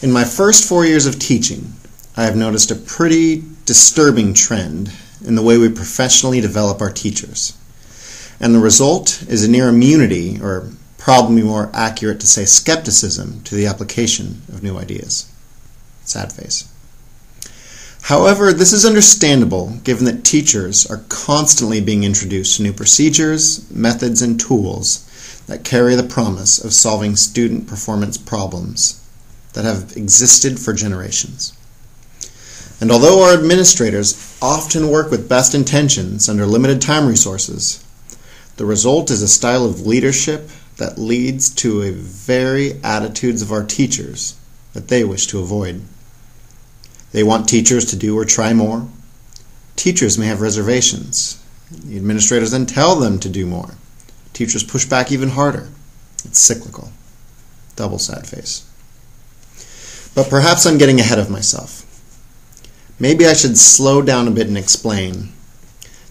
In my first 4 years of teaching, I have noticed a pretty disturbing trend in the way we professionally develop our teachers. And the result is a near immunity, or probably more accurate to say skepticism, to the application of new ideas. Sad face. However, this is understandable given that teachers are constantly being introduced to new procedures, methods, and tools that carry the promise of solving student performance problems that have existed for generations. And although our administrators often work with best intentions under limited time resources, the result is a style of leadership that leads to a very attitudes of our teachers that they wish to avoid. They want teachers to do or try more. Teachers may have reservations. The administrators then tell them to do more. Teachers push back even harder. It's cyclical. Double sad face. But perhaps I'm getting ahead of myself. Maybe I should slow down a bit and explain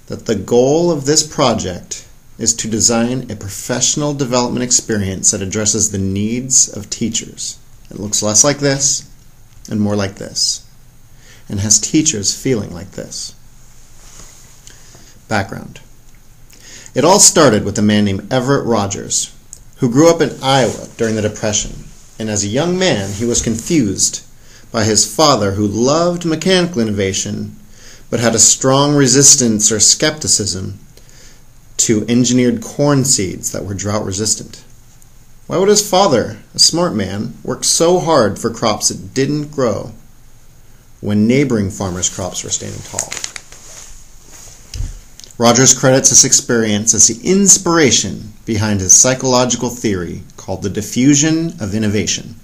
that the goal of this project is to design a professional development experience that addresses the needs of teachers. It looks less like this and more like this, and has teachers feeling like this. Background. It all started with a man named Everett Rogers, who grew up in Iowa during the Depression, and as a young man he was confused by his father, who loved mechanical innovation but had a strong resistance or skepticism to engineered corn seeds that were drought resistant. Why would his father, a smart man, work so hard for crops that didn't grow when neighboring farmers' crops were standing tall? Rogers credits this experience as the inspiration behind his psychological theory called the diffusion of innovation,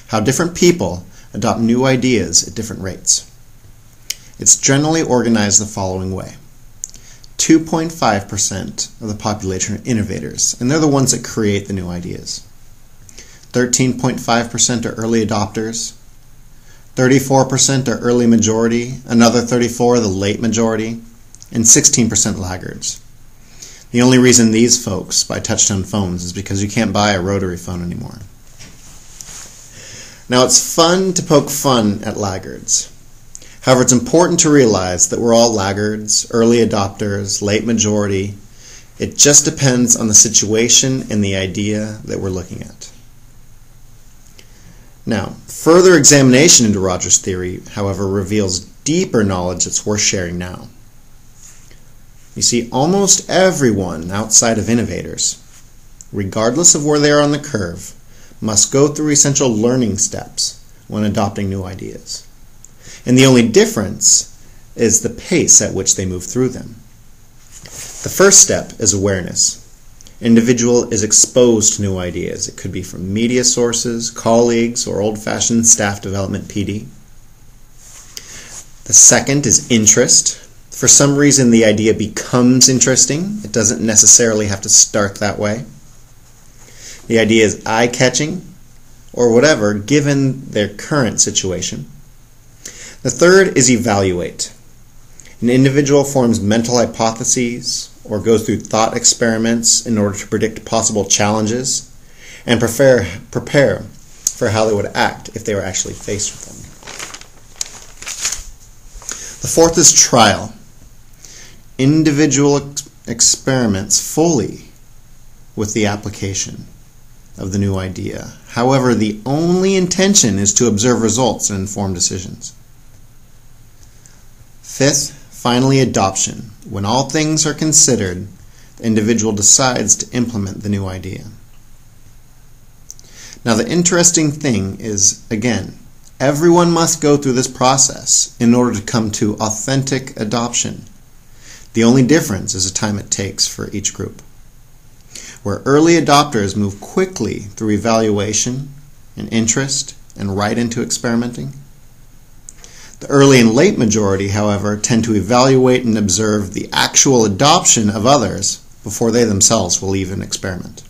how different people adopt new ideas at different rates. It's generally organized the following way. 2.5% of the population are innovators, and they're the ones that create the new ideas. 13.5% are early adopters. 34% are early majority, another 34% the late majority, and 16% laggards. The only reason these folks buy touch-tone phones is because you can't buy a rotary phone anymore. Now, it's fun to poke fun at laggards. However, it's important to realize that we're all laggards, early adopters, late majority. It just depends on the situation and the idea that we're looking at. Now, further examination into Rogers' theory, however, reveals deeper knowledge that's worth sharing now. You see, almost everyone outside of innovators, regardless of where they are on the curve, must go through essential learning steps when adopting new ideas. And the only difference is the pace at which they move through them. The first step is awareness. Individual is exposed to new ideas. It could be from media sources, colleagues, or old-fashioned staff development PD. The second is interest. For some reason, the idea becomes interesting. It doesn't necessarily have to start that way. The idea is eye-catching, or whatever, given their current situation. The third is evaluate. An individual forms mental hypotheses or goes through thought experiments in order to predict possible challenges and prepare for how they would act if they were actually faced with them. The fourth is trial. Individual experiments fully with the application of the new idea. However, the only intention is to observe results and inform decisions. Fifth, finally, adoption. When all things are considered, the individual decides to implement the new idea. Now, the interesting thing is, again, everyone must go through this process in order to come to authentic adoption. The only difference is the time it takes for each group. Where early adopters move quickly through evaluation and interest and right into experimenting, the early and late majority, however, tend to evaluate and observe the actual adoption of others before they themselves will even experiment.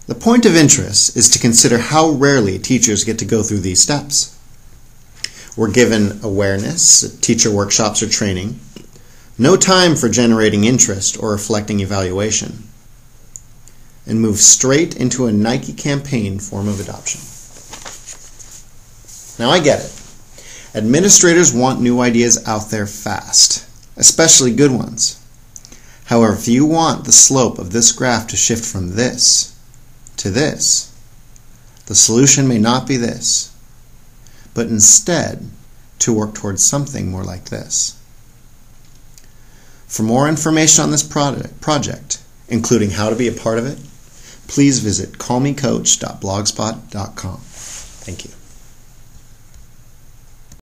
The point of interest is to consider how rarely teachers get to go through these steps. We're given awareness, teacher workshops or training, no time for generating interest or reflecting evaluation, and move straight into a Nike campaign form of adoption. Now I get it. Administrators want new ideas out there fast, especially good ones. However, if you want the slope of this graph to shift from this to this, the solution may not be this, but instead to work towards something more like this. For more information on this project, including how to be a part of it, please visit callmecoach.blogspot.com. Thank you.